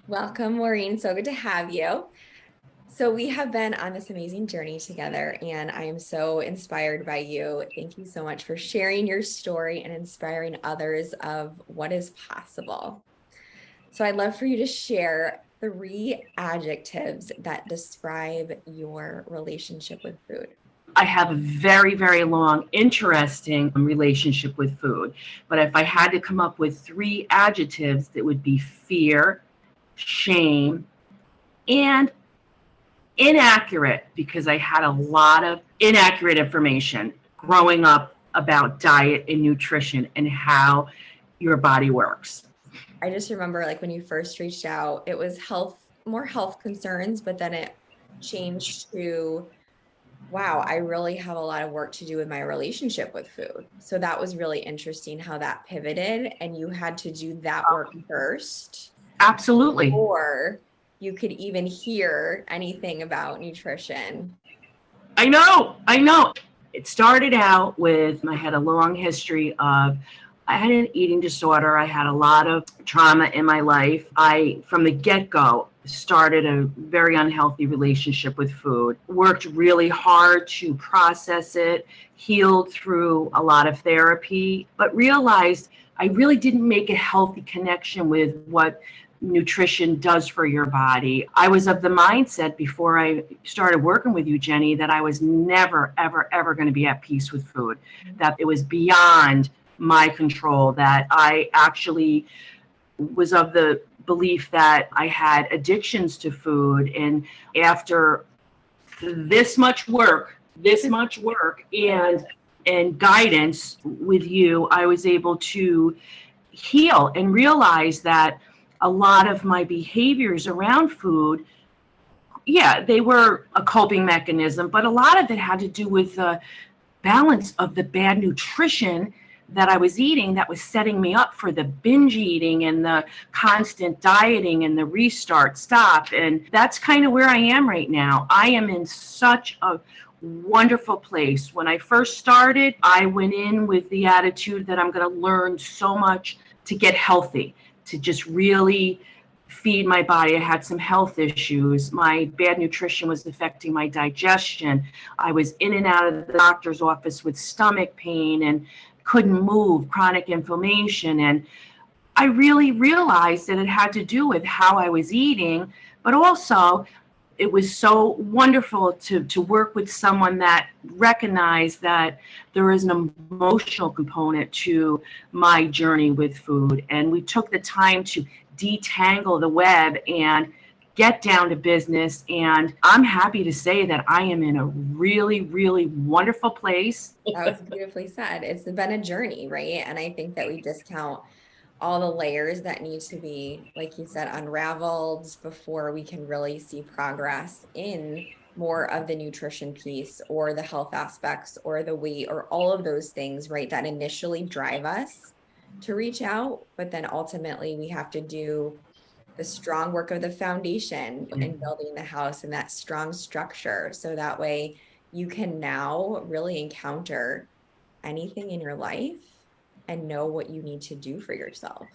Welcome, Maureen. So good to have you. So, we have been on this amazing journey together, and I am so inspired by you. Thank you so much for sharing your story and inspiring others of what is possible. So, I'd love for you to share three adjectives that describe your relationship with food. I have a very, very long, interesting relationship with food. But if I had to come up with three adjectives, that would be fear, shame, and inaccurate, because I had a lot of inaccurate information growing up about diet and nutrition and how your body works. I just remember like when you first reached out, it was more health concerns, but then it changed to wow, I really have a lot of work to do with my relationship with food. So that was really interesting how that pivoted and you had to do that work first, Absolutely. or you could even hear anything about nutrition. I know. It started out with, I had a long history of, I had an eating disorder. I had a lot of trauma in my life. From the get-go, started a very unhealthy relationship with food, worked really hard to process it, healed through a lot of therapy, but realized I really didn't make a healthy connection with what nutrition does for your body. I was of the mindset before I started working with you, Jenny, that I was never, ever, ever going to be at peace with food, that it was beyond my control, that I actually was of the belief that I had addictions to food. And after this much work and guidance with you, I was able to heal and realize that a lot of my behaviors around food, yeah, they were a coping mechanism, but a lot of it had to do with the balance of the bad nutrition that I was eating that was setting me up for the binge eating and the constant dieting and the restart stop. And that's kind of where I am right now. I am in such a wonderful place. When I first started, I went in with the attitude that I'm going to learn so much to get healthy, to just really feed my body. I had some health issues. My bad nutrition was affecting my digestion. I was in and out of the doctor's office with stomach pain and couldn't move, chronic inflammation. And I really realized that it had to do with how I was eating, but also it was so wonderful to work with someone that recognized that there is an emotional component to my journey with food. And we took the time to detangle the web and get down to business. And I'm happy to say that I am in a really, really wonderful place. That was beautifully said. It's been a journey, right? And I think that we discount all the layers that need to be, like you said, unraveled before we can really see progress in more of the nutrition piece or the health aspects or the weight or all of those things, right? That initially drive us to reach out, but then ultimately we have to do the strong work of the foundation and building the house and that strong structure. So that way you can now really encounter anything in your life and know what you need to do for yourself.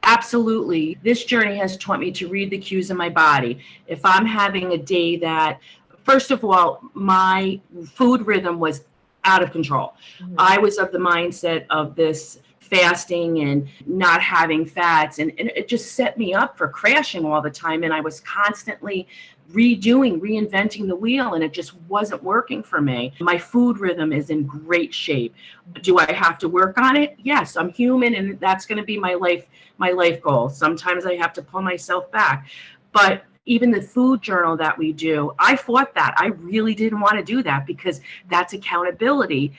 Absolutely. This journey has taught me to read the cues in my body. If I'm having a day that, first of all, my food rhythm was out of control. Mhm. I was of the mindset of this fasting and not having fats, and it just set me up for crashing all the time. And I was constantly reinventing the wheel, and it just wasn't working for me. My food rhythm is in great shape. Do I have to work on it? Yes, I'm human, and that's going to be my life goal. Sometimes I have to pull myself back. But even the food journal that we do, I fought that. I really didn't want to do that because that's accountability.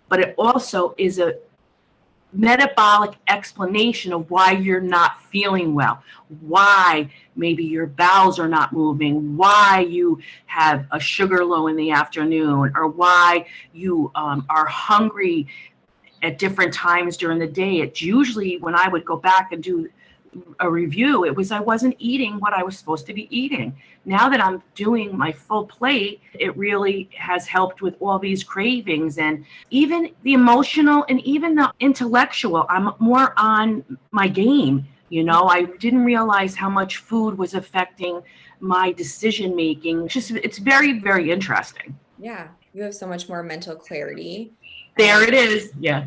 But it also is a metabolic explanation of why you're not feeling well, why maybe your bowels are not moving, why you have a sugar low in the afternoon, or why you are hungry at different times during the day. It's usually when I would go back and do a review, it was I wasn't eating what I was supposed to be eating. Now that I'm doing my full plate, it really has helped with all these cravings, and even the emotional and even the intellectual. I'm more on my game I didn't realize how much food was affecting my decision making. It's very, very interesting. Yeah. You have so much more mental clarity. There And it is. Yeah.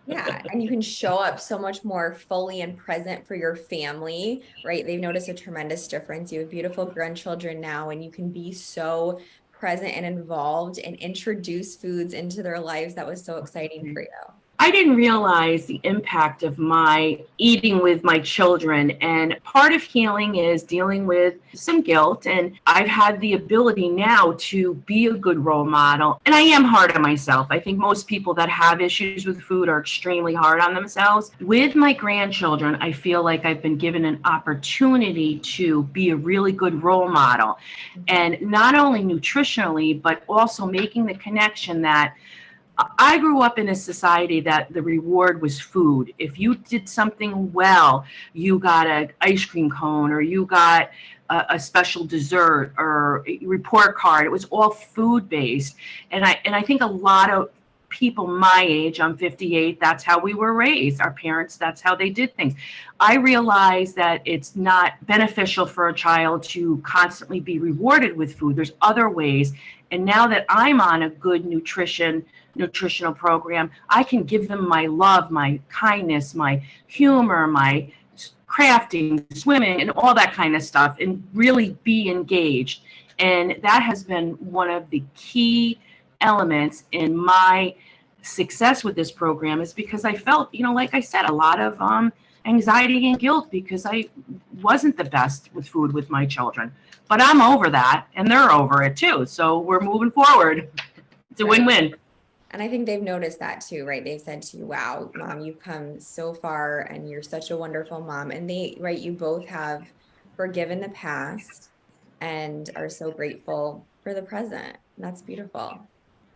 yeah, and you can show up so much more fully and present for your family, right? They've noticed a tremendous difference. You have beautiful grandchildren now, and you can be so present and involved and introduce foods into their lives. That was so exciting for you. I didn't realize the impact of my eating with my children. And part of healing is dealing with some guilt. And I've had the ability now to be a good role model. And I am hard on myself. I think most people that have issues with food are extremely hard on themselves. With my grandchildren, I feel like I've been given an opportunity to be a really good role model. And not only nutritionally, but also making the connection that I grew up in a society that the reward was food. If you did something well, you got an ice cream cone, or you got a special dessert or a report card. It was all food based. And I think a lot of people my age, I'm 58, that's how we were raised. Our parents, that's how they did things. I realize that it's not beneficial for a child to constantly be rewarded with food. There's other ways. And now that I'm on a good nutritional program, I can give them my love, my kindness, my humor, my crafting, swimming, and all that kind of stuff, and really be engaged. And that has been one of the key elements in my success with this program, is because I felt, like I said, a lot of anxiety and guilt because I wasn't the best with food with my children. But I'm over that, and they're over it too. So we're moving forward. It's a win-win. And I think they've noticed that too, right? They've said to you, wow, mom, you've come so far and you're such a wonderful mom. And right, you both have forgiven the past and are so grateful for the present. That's beautiful.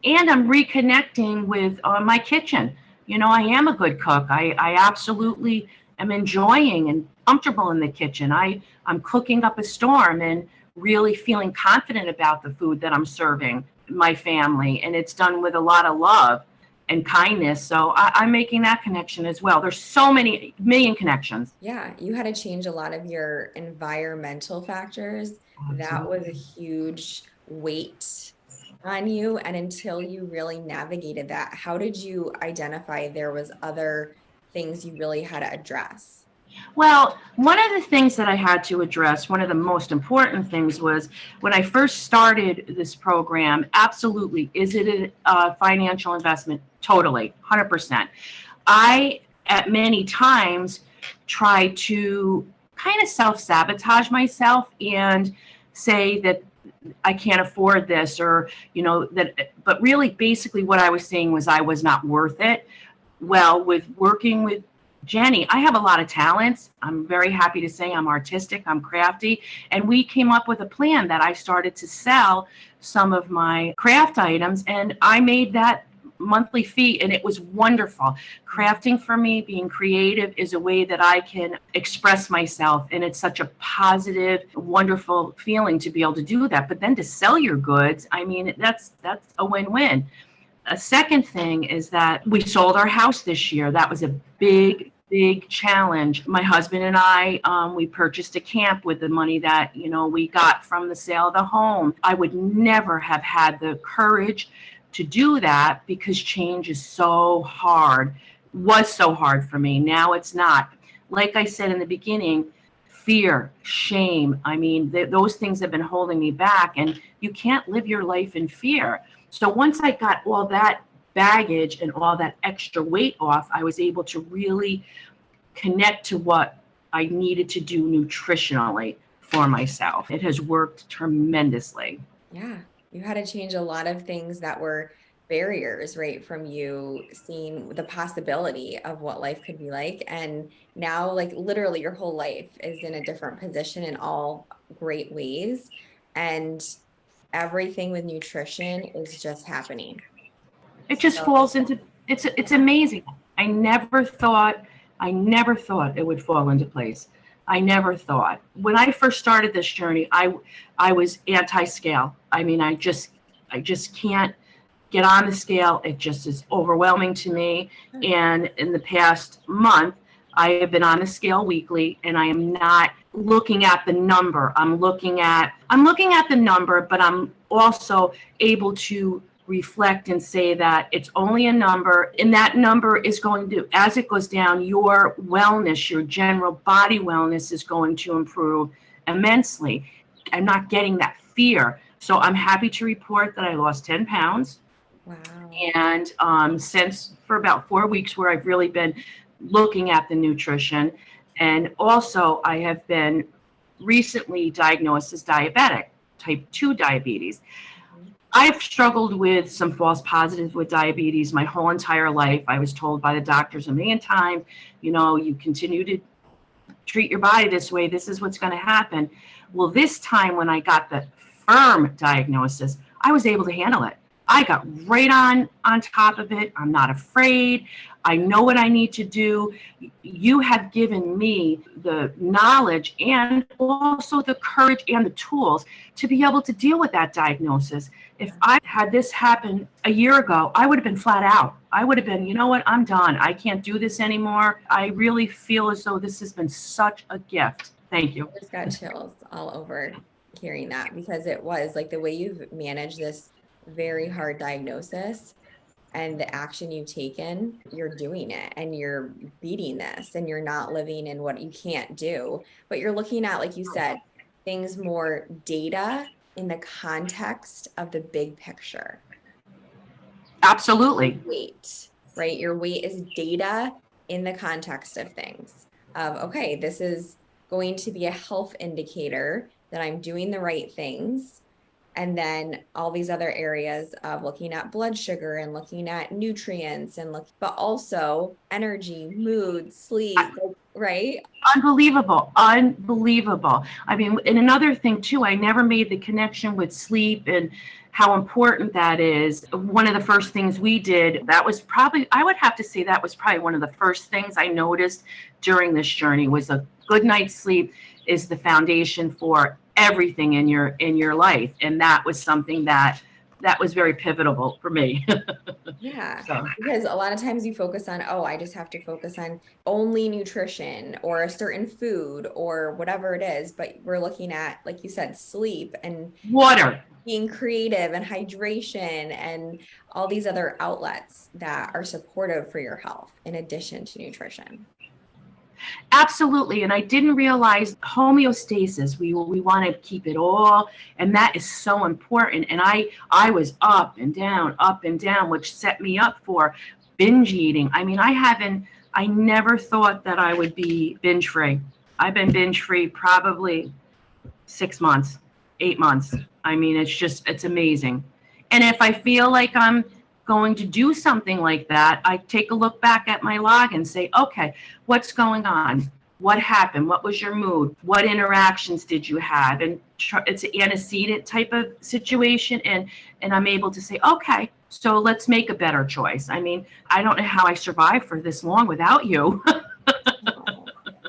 And I'm reconnecting with my kitchen. I am a good cook. I absolutely am enjoying and comfortable in the kitchen. I'm cooking up a storm and really feeling confident about the food that I'm serving my family. And it's done with a lot of love and kindness. So I'm making that connection as well. There's so many million connections. Yeah, you had to change a lot of your environmental factors. That was a huge weight on you. And until you really navigated that, how did you identify there was other things you really had to address? Well, one of the things that I had to address, one of the most important things, was when I first started this program, absolutely, is it a financial investment? Totally, 100%. I, at many times, tried to kind of self-sabotage myself and say that I can't afford this, or, but really basically what I was saying was I was not worth it. Well, with working with Jenny, I have a lot of talents. I'm very happy to say I'm artistic, I'm crafty, and we came up with a plan that I started to sell some of my craft items, and I made that monthly fee, and it was wonderful. Crafting for me, being creative, is a way that I can express myself, and it's such a positive, wonderful feeling to be able to do that. But then to sell your goods, I mean, that's a win-win. A second thing is that we sold our house this year. That was a big challenge. My husband and I, we purchased a camp with the money that, we got from the sale of the home. I would never have had the courage to do that because change is so hard, was so hard for me. Now it's not. Like I said in the beginning, fear, shame. I mean, those things have been holding me back, and you can't live your life in fear. So once I got all that baggage and all that extra weight off, I was able to really connect to what I needed to do nutritionally for myself. It has worked tremendously. Yeah, you had to change a lot of things that were barriers, right? From you seeing the possibility of what life could be like. And now, like, literally your whole life is in a different position in all great ways. And everything with nutrition is just happening. It just falls into, it's amazing. I never thought it would fall into place. I never thought. When I first started this journey, I was anti-scale. I mean, I just can't get on the scale. It just is overwhelming to me. And in the past month, I have been on the scale weekly, and I am not looking at the number. I'm looking at the number, but I'm also able to reflect and say that it's only a number, and that number is going to, as it goes down, your wellness, your general body wellness is going to improve immensely. I'm not getting that fear. So I'm happy to report that I lost 10 pounds. Wow. And since for about 4 weeks, where I've really been looking at the nutrition. And also, I have been recently diagnosed as diabetic, type 2 diabetes. I've struggled with some false positives with diabetes my whole entire life. I was told by the doctors a million times, you continue to treat your body this way, this is what's going to happen. Well, this time when I got the firm diagnosis, I was able to handle it. I got right on top of it. I'm not afraid. I know what I need to do. You have given me the knowledge and also the courage and the tools to be able to deal with that diagnosis. If I had this happen a year ago, I would have been flat out. I would have been, you know what, I'm done. I can't do this anymore. I really feel as though this has been such a gift. Thank you. I just got chills all over hearing that, because it was like the way you've managed this very hard diagnosis and the action you've taken, you're doing it and you're beating this, and you're not living in what you can't do, but you're looking at, like you said, things more data in the context of the big picture. Absolutely. Weight, right? Your weight is data in the context of things. Of, okay, this is going to be a health indicator that I'm doing the right things. And then all these other areas of looking at blood sugar and looking at nutrients but also energy, mood, sleep, right? Unbelievable. Unbelievable. I mean, and another thing too, I never made the connection with sleep and how important that is. One of the first things we did, that was probably, I would have to say that was probably one of the first things I noticed during this journey, was a good night's sleep is the foundation for everything in your life. And that was something that was very pivotal for me. Yeah, So. because a lot of times you focus on, oh, I just have to focus on only nutrition or a certain food or whatever it is. But we're looking at, like you said, sleep and Water. being creative and hydration and all these other outlets that are supportive for your health in addition to nutrition. Absolutely. And I didn't realize homeostasis. We want to keep it all. And that is so important. And I was up and down, which set me up for binge eating. I mean, I never thought that I would be binge free. I've been binge free probably 6 months, 8 months. I mean, it's amazing. And if I feel like I'm going to do something like that, I take a look back at my log and say, okay, what's going on? What happened? What was your mood? What interactions did you have? And it's an antecedent type of situation. And I'm able to say, okay, so let's make a better choice. I mean, I don't know how I survived for this long without you.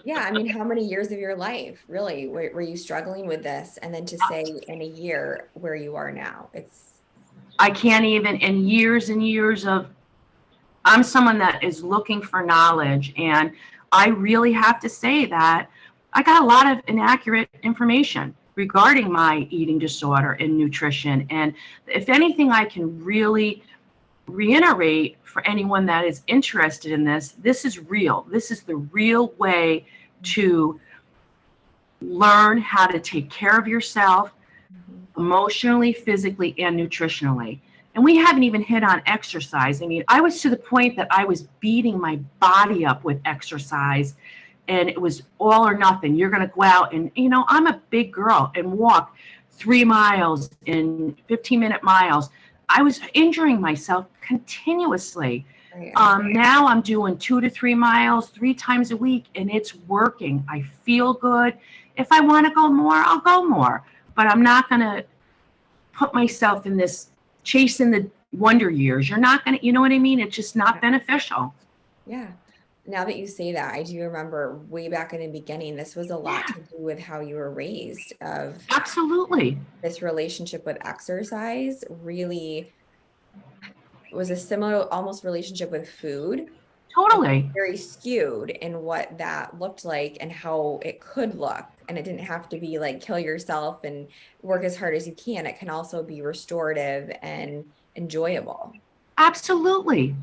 Yeah, I mean, how many years of your life really were you struggling with this? And then to say in a year where you are now, I can't even, in years and years of, I'm someone that is looking for knowledge, and I really have to say that I got a lot of inaccurate information regarding my eating disorder and nutrition. And if anything, I can really reiterate for anyone that is interested in this, this is real. This is the real way to learn how to take care of yourself emotionally, physically, and nutritionally. And we haven't even hit on exercise. I mean, I was to the point that I was beating my body up with exercise, and it was all or nothing. You're going to go out and, I'm a big girl and walk 3 miles in 15-minute miles. I was injuring myself continuously. Now I'm doing 2 to 3 miles 3 times a week, and it's working. I feel good. If I want to go more, I'll go more. But I'm not going to put myself in this chasing the wonder years. You're not going to, you know what I mean? It's just not beneficial. Yeah. Now that you say that, I do remember way back in the beginning, this was a lot to do with how you were raised. Absolutely. This relationship with exercise really was a similar almost relationship with food. Totally. Very skewed in what that looked like and how it could look. And it didn't have to be like kill yourself and work as hard as you can. It can also be restorative and enjoyable. Absolutely.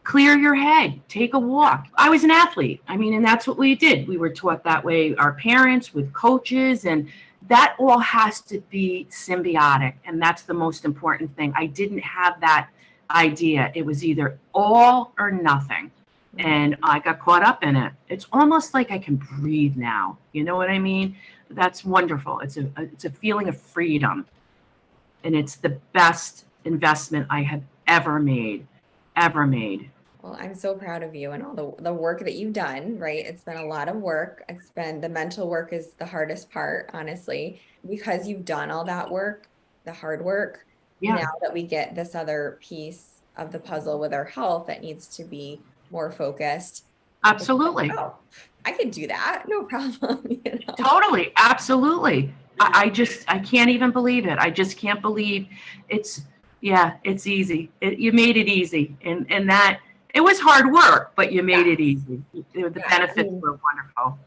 Clear your head, take a Yeah. walk. I was an athlete. I mean, and that's what we did. We were taught that way, our parents, with coaches, and that all has to be symbiotic. And that's the most important thing. I didn't have that idea. It was either all or nothing. Mhm. And I got caught up in it. It's almost like I can breathe now. You know what I mean? That's wonderful. It's a feeling of freedom. And it's the best investment I have ever made, ever made. Well, I'm so proud of you and all the work that you've done, right? It's been a lot of work. It's been the mental work is the hardest part, honestly, because you've done all that work, the hard work. Now Yeah, that we get this other piece of the puzzle with our health that needs to be more focused, it's like, absolutely. oh, I could do that, no problem, you know? Totally, absolutely. I can't even believe it. I just can't believe it's, yeah, it's easy. You made it easy. And that, it was hard work, but you made Yeah, it easy. The yeah. I benefits mean, were wonderful.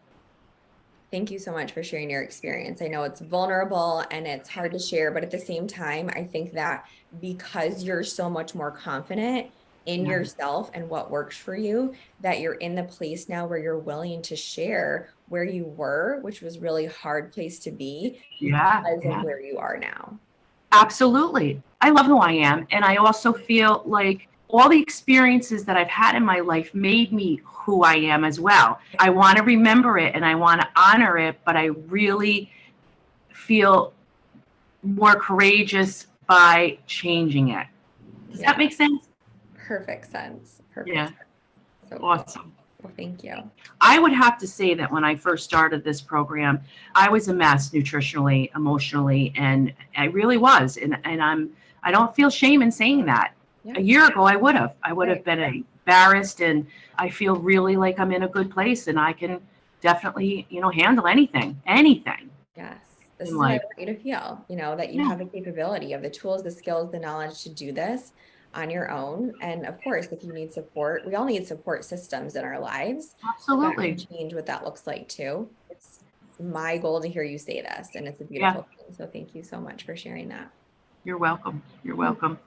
thank you so much for sharing your experience. I know it's vulnerable and it's hard to share, but at the same time, I think that because you're so much more confident in Yeah, yourself and what works for you, that you're in the place now where you're willing to share where you were, which was really hard place to be yeah, because of yeah. where you are now. Absolutely. I love who I am. And I also feel like all the experiences that I've had in my life made me who I am as well. I want to remember it and I want to honor it, but I really feel more courageous by changing it. Does that Yeah, make sense? perfect sense. Perfect Yeah. sense. So cool. Awesome. Well, thank you. I would have to say that when I first started this program, I was a mess nutritionally, emotionally, and I really was. I don't feel shame in saying that. Yeah, A year ago, I would have. I would have right. been embarrassed, and I feel really like I'm in a good place, and I can definitely, handle anything, anything Yes. This in is how I life. want you to feel, that you Yeah, have the capability of the tools, the skills, the knowledge to do this on your own. And of course, if you need support, we all need support systems in our lives. So that can absolutely. change what that looks like too. It's my goal to hear you say this, and it's a Yeah, beautiful thing. So thank you so much for sharing that. you're welcome. You're Hmm. welcome.